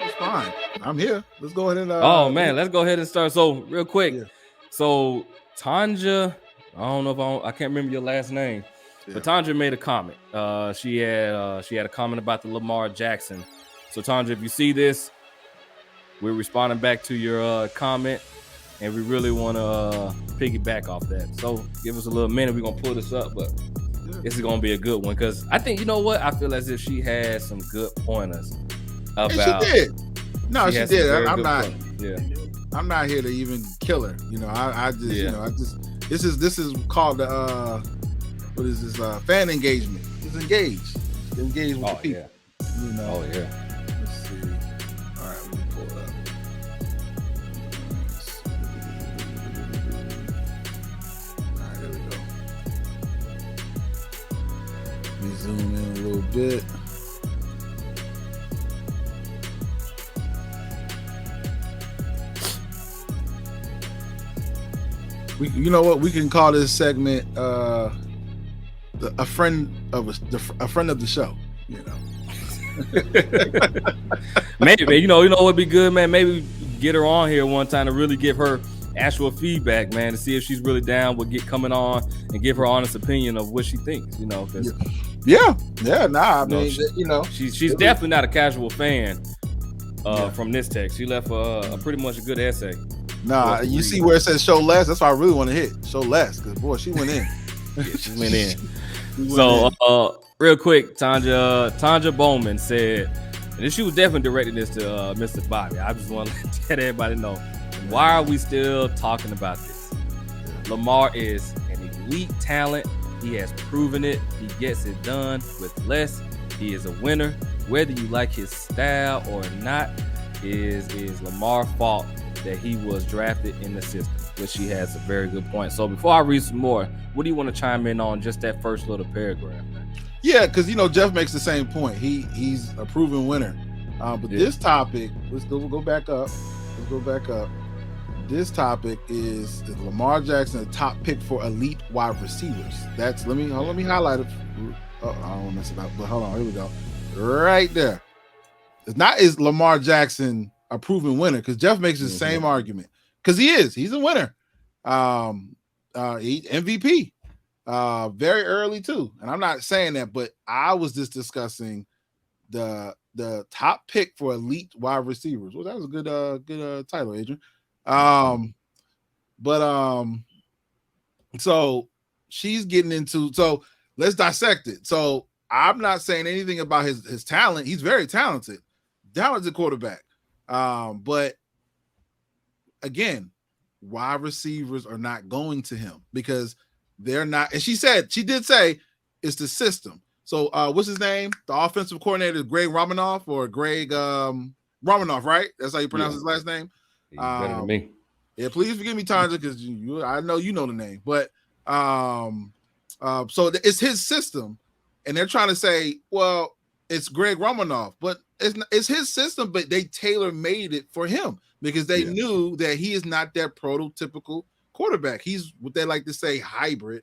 It's fine. I'm here. Let's go ahead and. Let's go ahead and start. So real quick, So Tanja, I can't remember your last name, but Tanja made a comment. She had a comment about the Lamar Jackson. So Tanja, if you see this, we're responding back to your comment, and we really want to piggyback off that. So give us a little minute. We're gonna pull this up, but this is gonna be a good one because I think, you know what, I feel as if she had some good pointers about. And she did. No, she did. I'm not. Yeah. I'm not here to even kill her. You know, I just this is called the what is this fan engagement. Just engage with the people. Yeah. You know. Oh yeah. Let's see. All right, let me pull it up. All right, there we go. Let me zoom in a little bit. You know what? We can call this segment a friend of the show. You know, maybe you know what would be good, man. Maybe get her on here one time to really give her actual feedback, man, to see if she's really down with coming on and give her honest opinion of what she thinks. You know, because I mean, she's definitely not a casual fan from this text. She left a pretty much a good essay. Nah, you see where it says show less? That's why I really want to hit show less, because boy, she went in. She went in. Real quick, Tanja Bowman said, and she was definitely directing this to Mr. Bobby. I just want to let everybody know, why are we still talking about this? Lamar is an elite talent. He has proven it. He gets it done with less. He is a winner. Whether you like his style or not, is Lamar's fault that he was drafted in the system, which she has a very good point. So before I read some more, what do you want to chime in on just that first little paragraph, man? Yeah, because Jeff makes the same point. He's a proven winner. But this topic, let's go back up. Let's go back up. This topic is Lamar Jackson, the top pick for elite wide receivers. Let me highlight it. I don't want to mess it up, but hold on, here we go. Right there. Is Lamar Jackson a proven winner? Because Jeff makes the same argument. Because he's a winner. He MVP. Very early too. And I'm not saying that, but I was just discussing the top pick for elite wide receivers. Well, that was a good title, Adrian. So she's getting into, so let's dissect it. So I'm not saying anything about his talent. He's very talented quarterback. But again, wide receivers are not going to him because they're not. And she did say it's the system. So what's his name? The offensive coordinator, Greg Romanoff, Romanoff, right? That's how you pronounce his last name. He's better than me. Yeah, please forgive me, Tanja, because I know you know the name. But so it's his system, and they're trying to say, well, it's Greg Romanoff, but it's his system, but they tailor-made it for him because they knew that he is not that prototypical quarterback. He's what they like to say hybrid.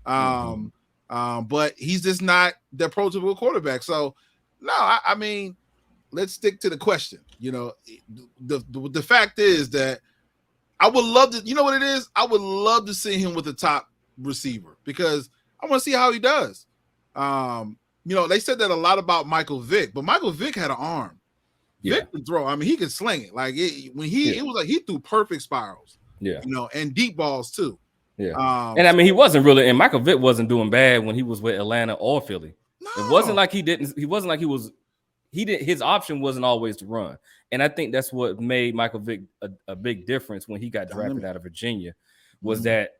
But he's just not the prototypical quarterback. So no, I mean, let's stick to the question. The fact is that I would love to, you know what it is? I would love to see him with a top receiver because I want to see how he does. They said that a lot about Michael Vick, but Michael Vick had an arm. Vick could throw. I mean, he could sling it. Like it was like he threw perfect spirals. Yeah. And deep balls too. Yeah. And I mean, he wasn't really, and Michael Vick wasn't doing bad when he was with Atlanta or Philly. No. It wasn't like his option wasn't always to run. And I think that's what made Michael Vick a big difference when he got drafted out of Virginia was that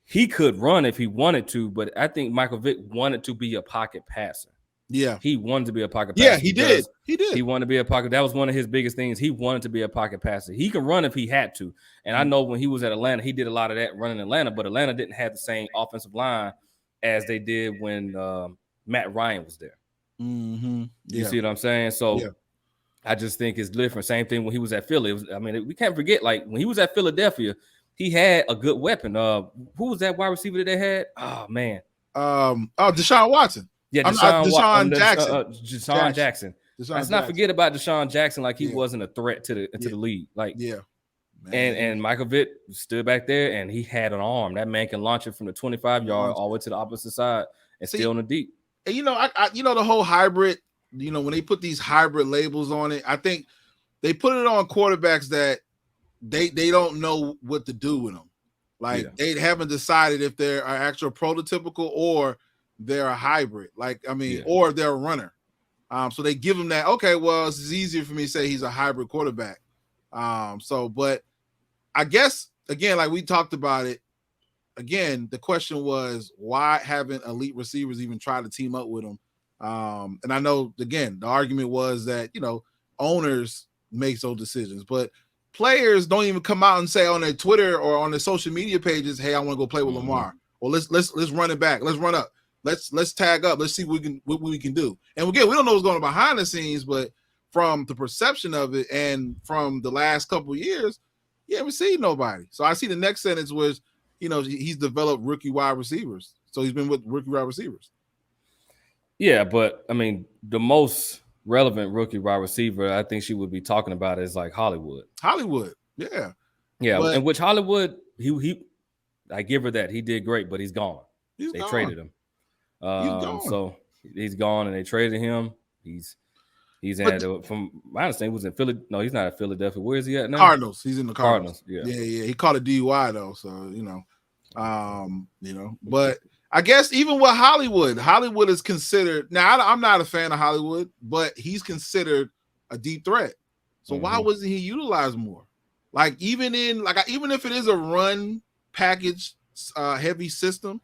he could run if he wanted to, but I think Michael Vick wanted to be a pocket passer. Yeah. He wanted to be a pocket passer. Yeah, he did. He wanted to be a pocket. That was one of his biggest things. He wanted to be a pocket passer. He can run if he had to. And I know when he was at Atlanta, he did a lot of that running in Atlanta, but Atlanta didn't have the same offensive line as they did when Matt Ryan was there. Mm-hmm. Yeah. You see what I'm saying? So I just think it's different. Same thing when he was at Philly. We can't forget, like, when he was at Philadelphia, he had a good weapon. Who was that wide receiver that they had? Oh, man. Deshaun Watson. Yeah, Deshaun Jackson. Let's not forget about Deshaun Jackson. Like he wasn't a threat to the league. Like and Michael Vick stood back there and he had an arm. That man can launch it from the 25-yard all the way to the opposite side and still in the deep. And I the whole hybrid. When they put these hybrid labels on it, I think they put it on quarterbacks that they don't know what to do with them. Like they haven't decided if they're an actual prototypical or they're a hybrid. Or they're a runner. So they give them that. Okay, well, it's easier for me to say he's a hybrid quarterback. But I guess again, like we talked about it. Again, the question was why haven't elite receivers even tried to team up with him? And I know again the argument was that owners make those decisions, but players don't even come out and say on their Twitter or on their social media pages, "Hey, I want to go play with Lamar," or let's run it back, let's run up, let's tag up, let's see what we can do. And again, we don't know what's going on behind the scenes, but from the perception of it and from the last couple of years, you haven't seen nobody. So I see the next sentence was, he's developed rookie wide receivers. So he's been with rookie wide receivers. Yeah, but I mean, the most relevant rookie wide receiver I think she would be talking about is like Hollywood. Yeah. But, in which Hollywood, he I give her that. He did great, but he's gone. They traded him. He's gone. So he's gone and they traded him. He's from my understanding, he was in Philly. No, he's not at Philadelphia. Where is he at now? Cardinals. He's in the Cardinals. Yeah. He caught a DUI though, so But I guess even with Hollywood is considered. Now I'm not a fan of Hollywood, but he's considered a deep threat. So why wasn't he utilized more? Like even if it is a run package heavy system,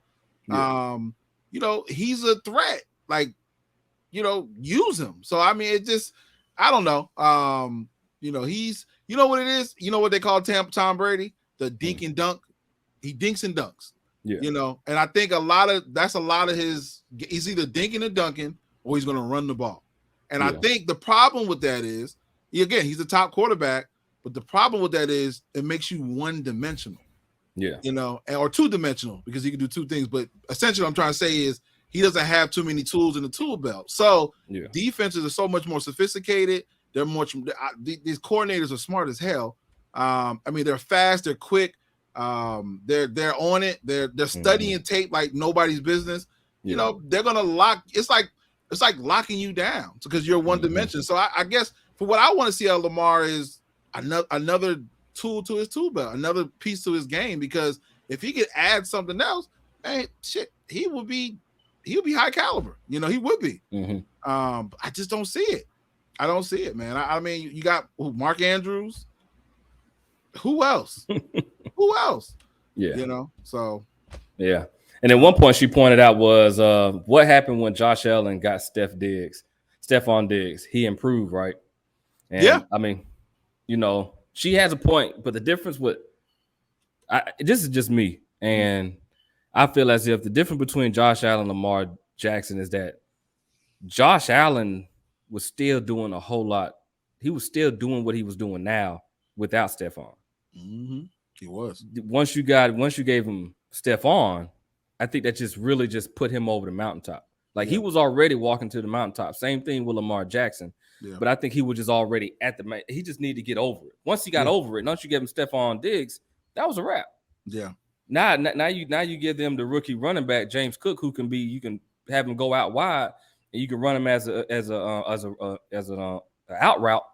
he's a threat. Like. Use him. So I mean, it just, I don't know. He's, what it is. What they call Tom Brady, the dink and dunk. He dinks and dunks. Yeah. And I think that's a lot of his. He's either dinking and dunking, or he's going to run the ball. And I think the problem with that is, he's a top quarterback, but the problem with that is it makes you one dimensional. Yeah. Or two dimensional because he can do two things. But essentially, what I'm trying to say is, he doesn't have too many tools in the tool belt. So defenses are so much more sophisticated. They're these coordinators are smart as hell. They're fast, they're quick. They're on it. They're studying tape like nobody's business. They're gonna lock. It's like locking you down because you're one dimension. So I guess for what I want to see out of Lamar is another tool to his tool belt, another piece to his game. Because if he could add something else, man, he would be high caliber. He would be. I just don't see it. I don't see it, man. I mean, you got Mark Andrews. Who else? Who else? Yeah. So. Yeah. And at one point she pointed out was what happened when Josh Allen got Stephon Diggs. He improved, right? And I mean, she has a point, but the difference this is just me. And I feel as if the difference between Josh Allen and Lamar Jackson is that Josh Allen was still doing a whole lot. He was still doing what he was doing now without Stephon. He was. Once you gave him Stephon, I think that just really just put him over the mountaintop. Like he was already walking to the mountaintop. Same thing with Lamar Jackson. Yeah. But I think he was just already at the. He just needed to get over it. Once he got over it, once you gave him Stephon Diggs, that was a wrap. Yeah. Now you give them the rookie running back James Cook, who you can have him go out wide, and you can run him as an out route.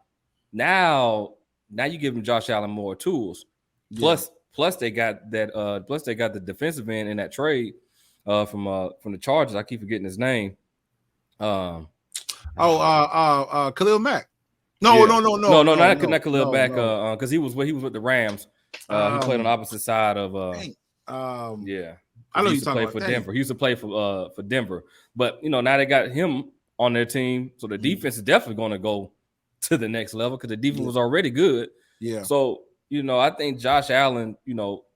Now you give him Josh Allen more tools. Plus they got that. Plus they got the defensive end in that trade from the Chargers. I keep forgetting his name. Khalil Mack. No, not Khalil Mack. Because he was with the Rams. He played on the opposite side of. I know he used to play for Denver. He used to play for Denver, but now they got him on their team, so the defense is definitely going to go to the next level because the defense was already good. Yeah. So I think Josh Allen,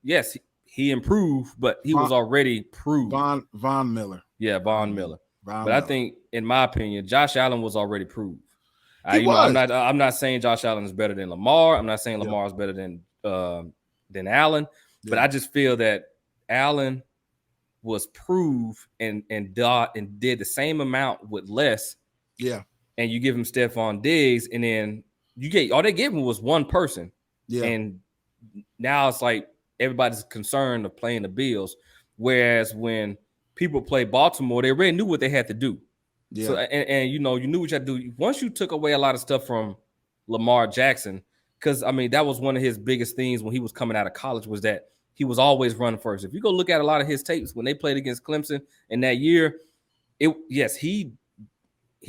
yes, he improved, but he was already proved. Von Miller. Yeah, Von Miller. I think, in my opinion, Josh Allen was already proved. He was. I'm not saying Josh Allen is better than Lamar. I'm not saying Lamar is better than Allen. But I just feel that Allen was prove and did the same amount with less. Yeah. And you give him Stephon Diggs, and then you get all they gave him was one person. Yeah. And now it's like everybody's concerned of playing the Bills. Whereas when people play Baltimore, they already knew what they had to do. Yeah. So and you know, you knew what you had to do. Once you took away a lot of stuff from Lamar Jackson, because I mean, that was one of his biggest things when he was coming out of college, was that he was always running first. If you go look at a lot of his tapes when they played against Clemson in that year, he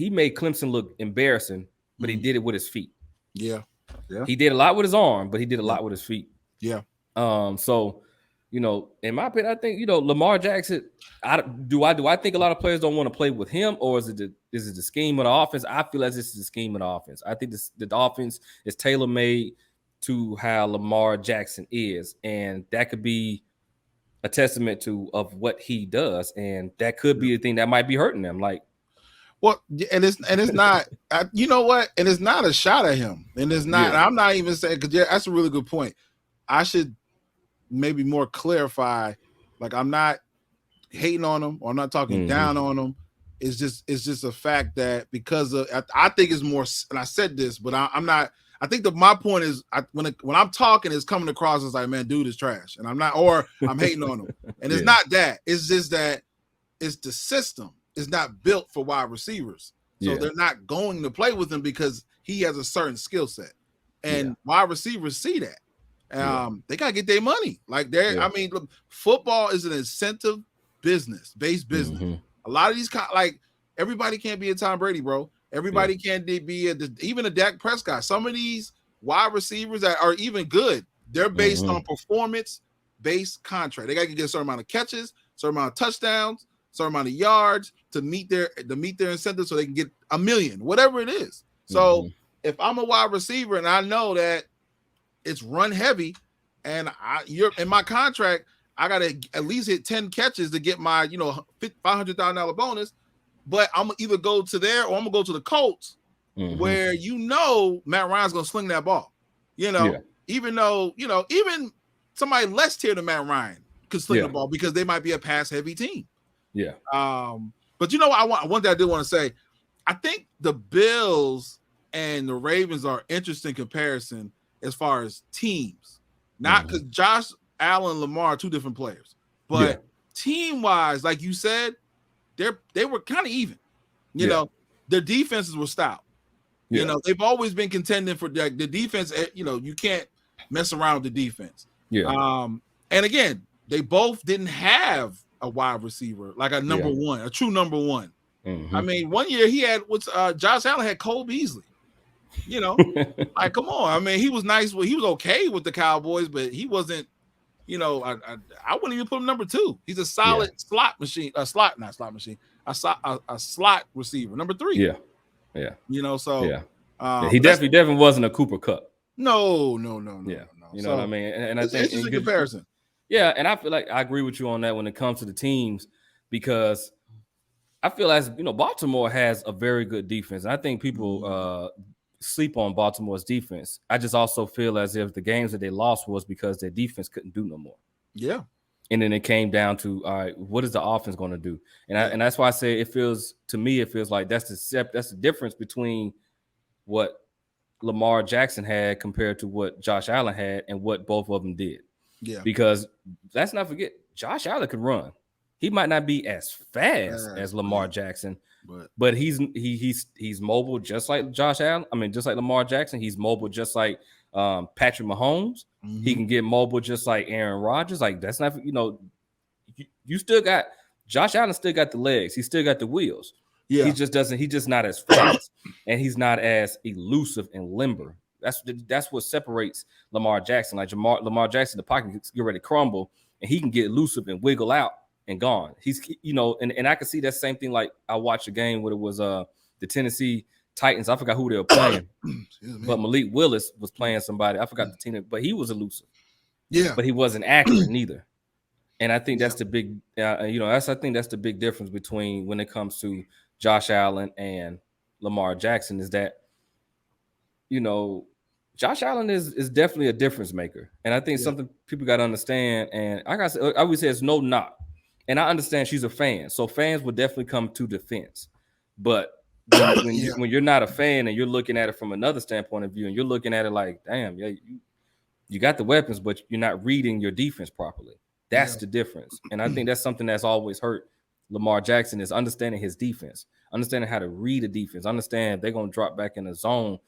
made Clemson look embarrassing, but he did it with his feet. Yeah. Yeah. He did a lot with his arm, but he did a lot with his feet. Yeah. So, you know, in my opinion, I think, you know, Lamar Jackson, do I think a lot of players don't want to play with him, or is it the scheme of the offense? I feel as this is the scheme of the offense. I think the offense is tailor-made to how Lamar Jackson is, and that could be a testament of what he does, and that could be the thing that might be hurting them. Like, well, and it's not, you know what? And it's not a shot at him, and it's not. And I'm not even saying, because that's a really good point. I should maybe more clarify. Like, I'm not hating on him, or I'm not talking down on him. It's just a fact that because of, I think it's more. And I said this, but I'm not. I think that my point is, when I'm talking, it's coming across as like, man, dude is trash, and I'm not, or I'm hating on him, and it's not that. It's just that it's the system is not built for wide receivers, so they're not going to play with him because he has a certain skill set, and wide receivers see that. They gotta get their money. Like I mean, look, football is an incentive based business. A lot of these, like, everybody can't be a Tom Brady, bro. Everybody can't be even a Dak Prescott. Some of these wide receivers that are even good, they're based on performance-based contract. They got to get a certain amount of catches, certain amount of touchdowns, certain amount of yards to meet their incentives, so they can get $1 million, whatever it is. So if I'm a wide receiver and I know that it's run heavy, and you're in my contract, I got to at least hit 10 catches to get my $500,000 bonus. But I'm gonna either go to there or I'm gonna go to the Colts, where Matt Ryan's gonna sling that ball. Even though even somebody less tier than Matt Ryan could sling the ball because they might be a pass heavy team. Yeah. But one thing I did want to say, I think the Bills and the Ravens are interesting comparison as far as teams. Not because Josh Allen and Lamar are two different players, but team wise, like you said, they were kind of even. You know, their defenses were stout. You know, they've always been contending for the defense. You can't mess around with the defense. And again, they both didn't have a wide receiver like a number one, a true number one. I mean, one year he had Josh Allen had Cole Beasley. Like, come on. I mean, he was nice. He was okay with the Cowboys, but he wasn't. I wouldn't even put him number 2. He's a solid slot receiver, number 3. He definitely wasn't a Cooper Kupp. No. You know what I mean? And I think it's a comparison. Yeah, and I feel like I agree with you on that when it comes to the teams, because I feel as Baltimore has a very good defense. And I think people sleep on Baltimore's defense. I just also feel as if the games that they lost was because their defense couldn't do no more. Yeah. And then it came down to, all right, what is the offense going to do? And that's why I say it feels like that's the difference between what Lamar Jackson had compared to what Josh Allen had and what both of them did. Yeah. Because let's not forget, Josh Allen could run. He might not be as fast as Lamar Jackson, but he's mobile just like Josh Allen. I mean, just like Lamar Jackson, he's mobile just like Patrick Mahomes. He can get mobile just like Aaron Rodgers. Like, that's not, you still got Josh Allen, still got the legs. He still got the wheels. Yeah. He's just not as fast, and he's not as elusive and limber. That's what separates Lamar Jackson. Like Lamar Jackson, the pocket gets ready to crumble, and he can get elusive and wiggle out and gone. He's, and I can see that same thing. Like, I watched a game where it was the Tennessee Titans. I forgot who they were playing, but Malik Willis was playing somebody. I forgot the team, but he was elusive. Yeah, but he wasn't accurate neither. And I think that's the big, I think that's the big difference between when it comes to Josh Allen and Lamar Jackson is that, Josh Allen is definitely a difference maker. And I think something people got to understand, and I always say it's no knock And I understand she's a fan, so fans would definitely come to defense. But when you're not a fan and you're looking at it from another standpoint of view, and you're looking at it like, damn, yeah, you got the weapons, but you're not reading your defense properly. That's the difference. And I think that's something that's always hurt Lamar Jackson is understanding his defense, understanding how to read a defense, understand they're going to drop back in the zone,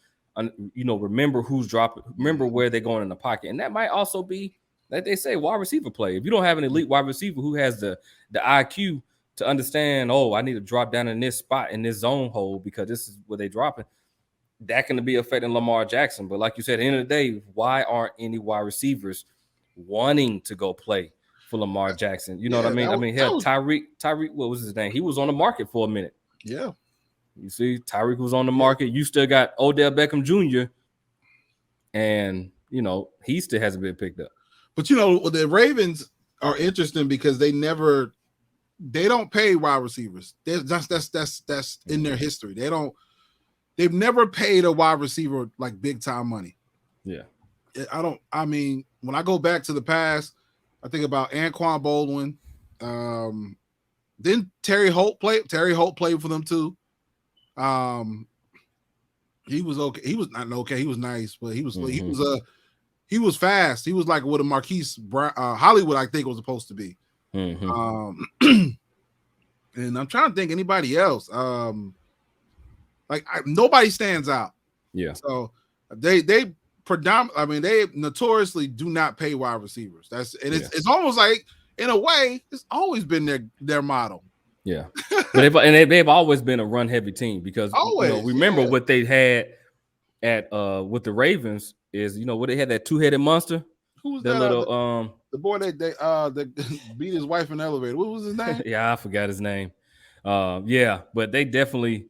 remember who's dropping, remember where they're going in the pocket. And that might also be, like they say, wide receiver play. If you don't have an elite wide receiver who has the IQ to understand, I need to drop down in this spot in this zone hole because this is where they're dropping, that can be affecting Lamar Jackson. But like you said, at the end of the day, why aren't any wide receivers wanting to go play for Lamar Jackson? You know what I mean? Hell, Tyreek, what was his name? He was on the market for a minute. Yeah. You see, Tyreek was on the market. You still got Odell Beckham Jr., and, he still hasn't been picked up. But, the Ravens are interesting because they don't pay wide receivers. That's in their history. They've never paid a wide receiver like big time money. Yeah. When I go back to the past, I think about Anquan Baldwin. Then Terry Holt played for them too. He was okay. He was not okay. He was nice, but he was fast. He was like what a Marquise Hollywood, I think, was supposed to be. Mm-hmm. And I'm trying to think anybody else. Nobody stands out. Yeah. So they notoriously do not pay wide receivers. It's almost like, in a way, it's always been their model. Yeah. But they've always been a run heavy team because remember what they had at with the Ravens is what they had, that two-headed monster. Who was that that little the boy that beat his wife in the elevator? What was his name? Yeah, I forgot his name. But they definitely,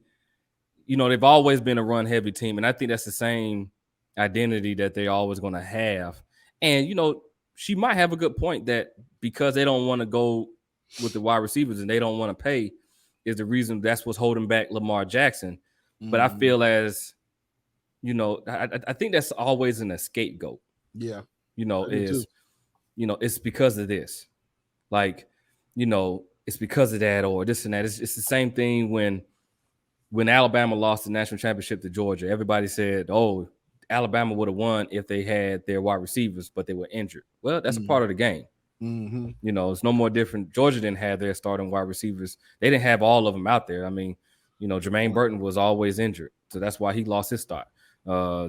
they've always been a run heavy team, and I think that's the same identity that they're always going to have. And she might have a good point that because they don't want to go with the wide receivers and they don't want to pay is the reason that's what's holding back Lamar Jackson. Mm-hmm. But I feel as I think that's always an scapegoat. Yeah. It's because of this. Like, it's because of that or this and that. It's the same thing when Alabama lost the national championship to Georgia. Everybody said, Alabama would have won if they had their wide receivers, but they were injured. Well, that's a part of the game. Mm-hmm. It's no more different. Georgia didn't have their starting wide receivers. They didn't have all of them out there. I mean, Jermaine Burton was always injured, so that's why he lost his start.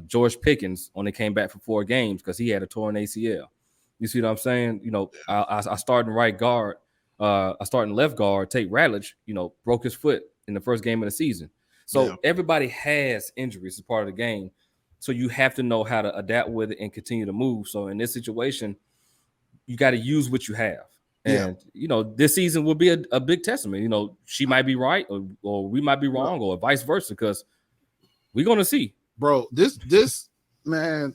George Pickens only came back for 4 games because he had a torn ACL. You see what I'm saying? I started in right guard. I started in left guard. Tate Ratledge, broke his foot in the first game of the season. So everybody has injuries as part of the game. So you have to know how to adapt with it and continue to move. So in this situation, you got to use what you have. And, this season will be a big testament. She might be right or we might be wrong or vice versa because we're going to see. Bro, this man,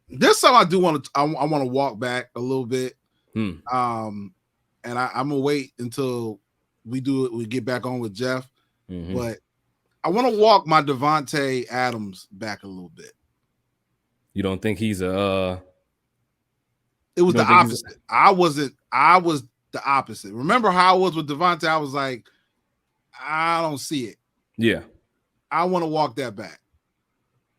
this something I do want to I want to walk back a little bit. And I'm going to wait until we get back on with Jeff. Mm-hmm. But I want to walk my Devontae Adams back a little bit. You don't think he's a It was the opposite. I was the opposite. Remember how I was with Devontae? I was like, I don't see it. Yeah. I want to walk that back.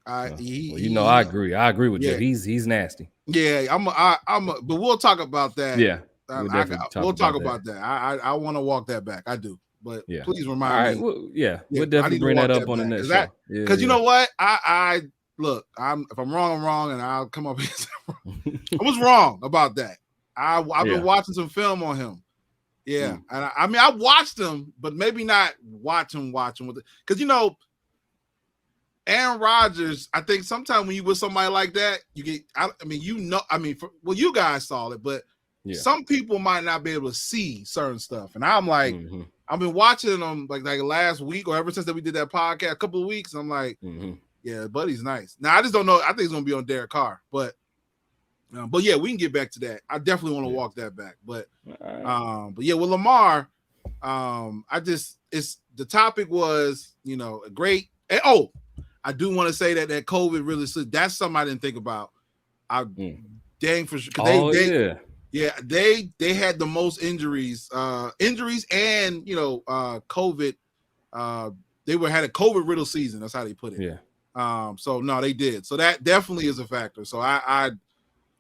I agree. I agree with you. He's nasty. Yeah, but we'll talk about that. Yeah. We'll talk about that. I want to walk that back. I do. But please remind me. Well, we'll definitely bring that up on the next show. Because you know what? I look, if I'm wrong, I'm wrong, and I'll come up with I was wrong about that. I've been watching some film on him. Yeah. And I watched him, but maybe not watch him with it. Because Aaron Rodgers, I think sometimes when you with somebody like that, you get you guys saw it, but some people might not be able to see certain stuff. And I'm like, I've been watching them like last week or ever since that we did that podcast, a couple of weeks. I'm like, yeah, buddy's nice. Now I just don't know. I think it's gonna be on Derek Carr, but yeah, we can get back to that. I definitely want to walk that back. But with Lamar, the topic was, a great. And, I do want to say that COVID really, that's something I didn't think about. Dang for sure. Yeah, they had the most injuries, and COVID. They had a COVID riddled season. That's how they put it. Yeah. So no, they did. So that definitely is a factor. So I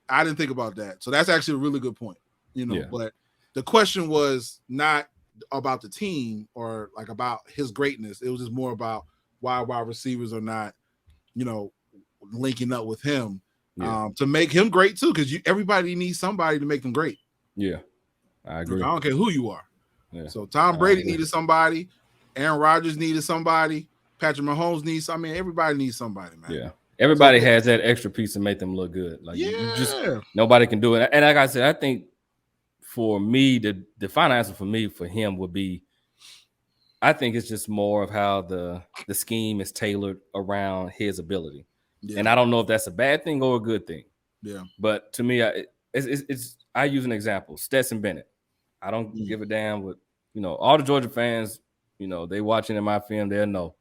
didn't think about that. So that's actually a really good point. But the question was not about the team or like about his greatness. It was just more about why wide receivers are not, linking up with him to make him great too. Because everybody needs somebody to make them great. Yeah, I agree. I don't care who you are. Yeah. So Tom Brady needed somebody. Aaron Rodgers needed somebody. Patrick Mahomes needs. Everybody needs somebody, man. Yeah. Everybody has that extra piece to make them look good. Like you just nobody can do it. And like I said, I think for me, the final answer for him would be, I think it's just more of how the scheme is tailored around his ability. Yeah. And I don't know if that's a bad thing or a good thing. Yeah. But to me, I use an example. Stetson Bennett. I don't give a damn what, all the Georgia fans, they watching in my film, they'll know.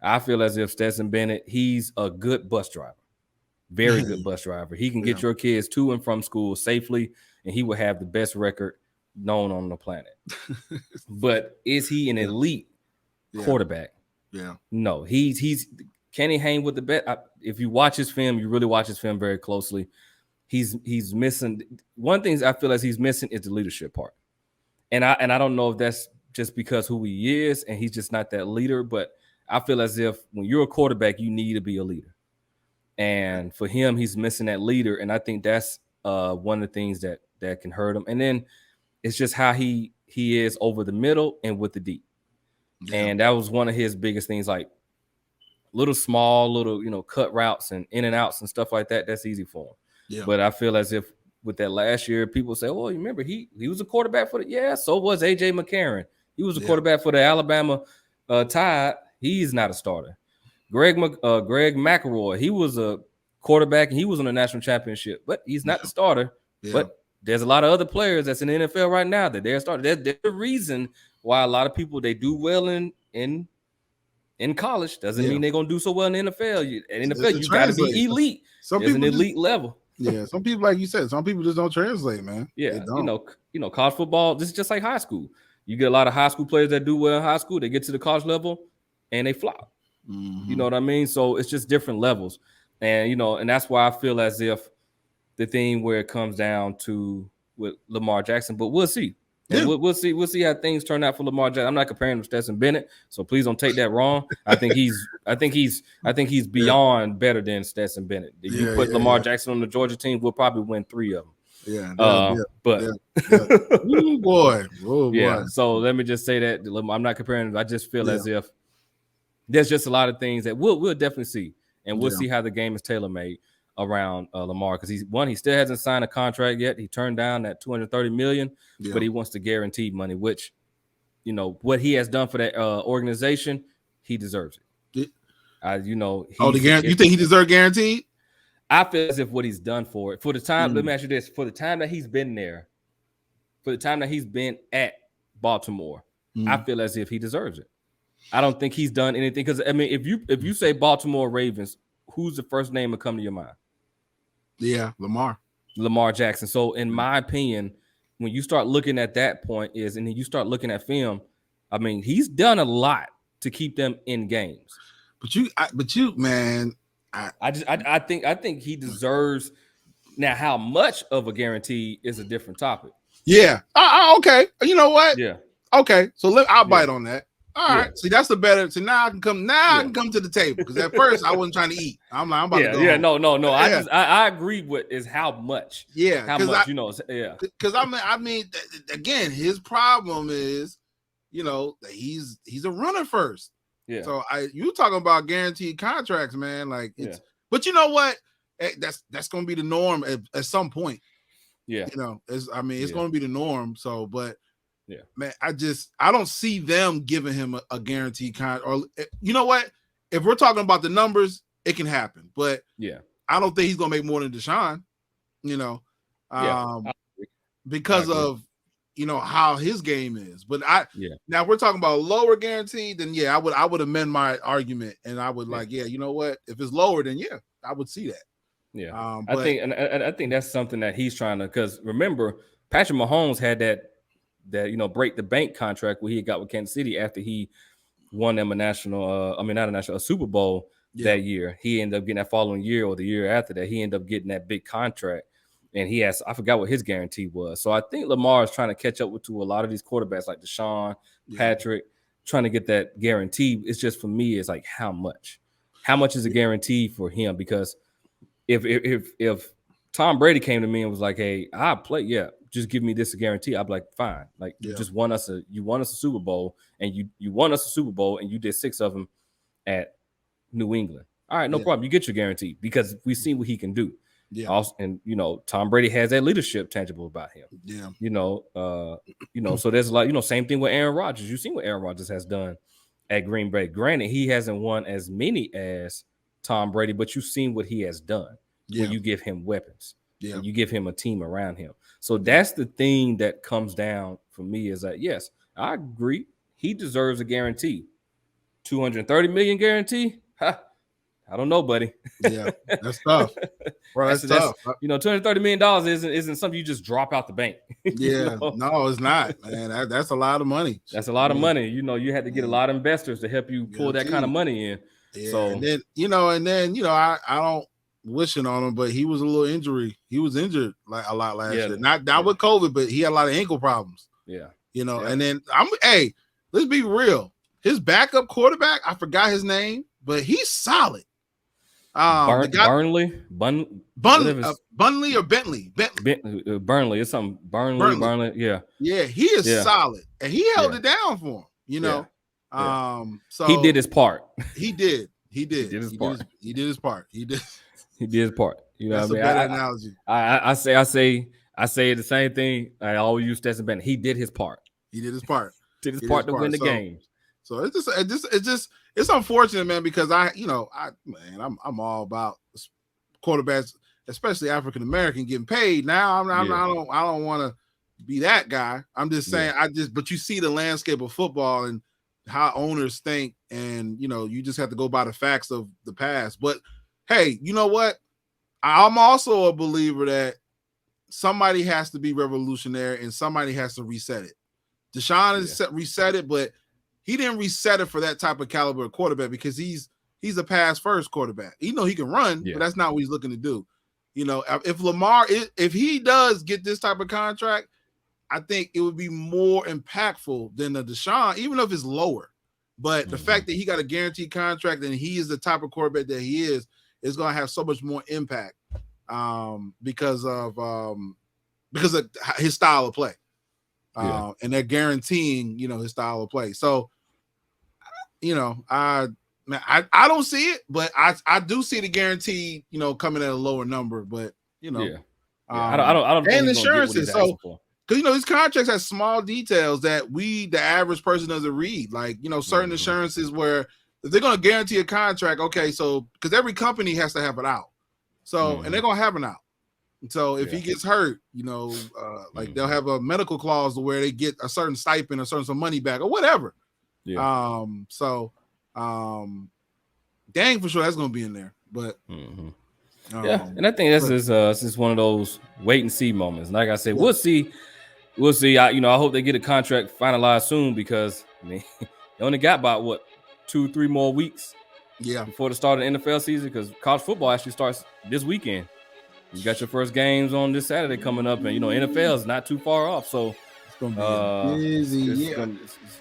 I feel as if Stetson Bennett, he's a good bus driver. Very good bus driver. He can get your kids to and from school safely, and he will have the best record known on the planet. But is he an elite quarterback? Yeah. No. He's can he hang with the best? If you watch his film, you really watch his film very closely. He's missing one thing I feel as he's missing is the leadership part. And I don't know if that's just because who he is and he's just not that leader, but I feel as if when you're a quarterback, you need to be a leader. And for him, he's missing that leader. And I think that's one of the things that can hurt him. And then it's just how he is over the middle and with the deep. Yeah. And that was one of his biggest things, like little cut routes and in and outs and stuff like that. That's easy for him. Yeah. But I feel as if with that last year, people say, oh, you remember he was a quarterback for so was A.J. McCarron. He was a quarterback for the Alabama Tide. He's not a starter. Greg McElroy, he was a quarterback and he was on a national championship, but he's not the starter. Yeah. But there's a lot of other players that's in the NFL right now that they're starting. There's a reason why a lot of people, they do well in college. Doesn't mean they're going to do so well in the NFL. In the NFL, you got to be elite. There's an elite level. Yeah, some people, like you said, some people just don't translate, man. Yeah, college football, this is just like high school. You get a lot of high school players that do well in high school. They get to the college level and they flop. Mm-hmm. You know what I mean? So it's just different levels. And, and that's why I feel as if the thing where it comes down to with Lamar Jackson, but we'll see. And we'll see how things turn out for Lamar Jackson. I'm not comparing him to Stetson Bennett, so please don't take that wrong. I think he's beyond better than Stetson Bennett. If you put Lamar Jackson on the Georgia team, we'll probably win 3 of them. Oh boy. So let me just say that I'm not comparing. I just feel as if there's just a lot of things that we'll definitely see, and we'll see how the game is tailor-made around Lamar, because he still hasn't signed a contract yet. He turned down that $230 million, but he wants the guaranteed money, which what he has done for that organization, he deserves it. You think he deserves guaranteed? I feel as if what he's done for it for the time. Let me ask you this: for the time that he's been there, for the time that he's been at Baltimore, I feel as if he deserves it. I don't think he's done anything, because if you say Baltimore Ravens, who's the first name to come to your mind? Yeah, Lamar Jackson. So in my opinion, when you start looking at that point and then you start looking at film, he's done a lot to keep them in games. But you, man, I think he deserves. Now, how much of a guarantee is a different topic. Yeah. Okay. You know what? Yeah. Okay. So I'll bite on that. All right. See, that's the better. So now I can come. I can come to the table, because at first I wasn't trying to eat. I'm about to go. Yeah. No. I agree with is how much. Yeah. How much? Because again, his problem is, that he's a runner first. Yeah. So you talking about guaranteed contracts, man? Like it's. But you know what? That's going to be the norm at some point. Yeah. It's going to be the norm. So, but. Yeah, man, I don't see them giving him a guaranteed contract. Or you know what? If we're talking about the numbers, it can happen. But I don't think he's gonna make more than Deshaun. Because of how his game is. But now we're talking about lower guarantee, then I would amend my argument, and I would you know what? If it's lower, then I would see that. Yeah, But I think that's something that he's trying to, because remember, Patrick Mahomes had that break the bank contract where he got with Kansas City after he won them a Super Bowl that year. He ended up getting that following year or the year after that, he ended up getting that big contract. And I forgot what his guarantee was. So I think Lamar is trying to catch up to a lot of these quarterbacks like Deshaun, Patrick, trying to get that guarantee. It's just, for me, it's like, how much? How much is a guarantee for him? Because if Tom Brady came to me and was like, hey, I'll play, just give me this guarantee, I'd be like, fine. Like, you won us a Super Bowl, and you won us a Super Bowl, and you did 6 of them at New England. All right, no problem. You get your guarantee because we've seen what he can do. Yeah. Also, and Tom Brady has that leadership tangible about him. Yeah. So there's a lot, same thing with Aaron Rodgers. You've seen what Aaron Rodgers has done at Green Bay. Granted, he hasn't won as many as Tom Brady, but you've seen what he has done when you give him weapons. Yeah. You give him a team around him. So that's the thing that comes down for me, is that, yes, I agree. He deserves a guarantee. $230 million guarantee? I don't know, buddy. Yeah, that's tough. Bro, that's tough. $230 million isn't something you just drop out the bank. Yeah, no, it's not, man. That's a lot of money. That's a lot of money. You had to get a lot of investors to help you pull that kind of money in. Yeah, so and then I don't wishing on him, but he was a little injury. He was injured like a lot last year. Not with COVID, but he had a lot of ankle problems. Yeah. And then let's be real. His backup quarterback, I forgot his name, but he's solid. Burnley, Bunley or Bentley. Burnley. It's something. Burnley. Yeah. Yeah, he is solid, and he held it down for him. So he did his part. He did. He did his part. He did his part. That's a better analogy. I say the same thing. I always use Stetson Bennett. He did his part. He did his part. Did his part to win the game. So it's unfortunate, man, because I'm all about quarterbacks, especially African American, getting paid. Now I don't want to be that guy. I'm just saying but you see the landscape of football and how owners think, and you just have to go by the facts of the past. But hey, you know what? I'm also a believer that somebody has to be revolutionary and somebody has to reset it. Deshaun has reset it, but he didn't reset it for that type of caliber of quarterback, because he's a pass first quarterback. He can run, but that's not what he's looking to do. If Lamar, if he does get this type of contract, I think it would be more impactful than the Deshaun, even if it's lower. But the fact that he got a guaranteed contract and he is the type of quarterback that he is going to have so much more impact because of his style of play. And they're guaranteeing, his style of play. So, I don't see it, but I do see the guarantee, coming at a lower number. But I don't. And insurances. So, because these contracts have small details that the average person doesn't read. Like certain insurances where if they're going to guarantee a contract, okay, so because every company has to have it out. So and they're going to have it out. So if he gets hurt, they'll have a medical clause where they get a certain stipend or some money back or whatever. Yeah. Dang, for sure that's going to be in there. But and I think this is one of those wait and see moments. Like I said, we'll see. I hope they get a contract finalized soon, because they only got about 2-3 more weeks. Yeah. Before the start of the NFL season, because college football actually starts this weekend. You got your first games on this Saturday coming up, and NFL is not too far off, so it's gonna be busy.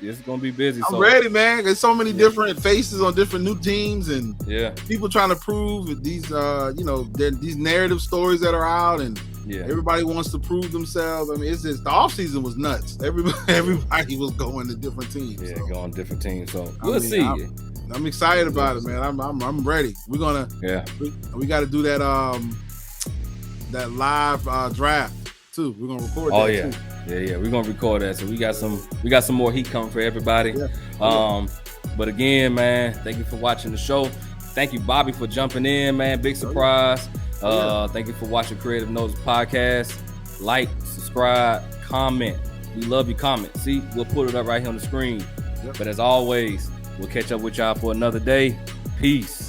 It's gonna be busy. I'm ready, man. There's so many different faces on different new teams, and people trying to prove these, these narrative stories that are out, and everybody wants to prove themselves. I mean, it's just the offseason was nuts. Everybody was going to different teams. Yeah, going to different teams. So we'll see. I'm excited about it, man. I'm ready. We're gonna we got to do that that live draft too. We're gonna record that too. Yeah, we're gonna record that. So we got some more heat coming for everybody. But again, man, thank you for watching the show. Thank you, Bobby, for jumping in, man. Big surprise. Thank you for watching Creative Knows podcast. Like, subscribe, comment. We love your comments. See, we'll put it up right here on the screen. But as always, we'll catch up with y'all for another day. Peace.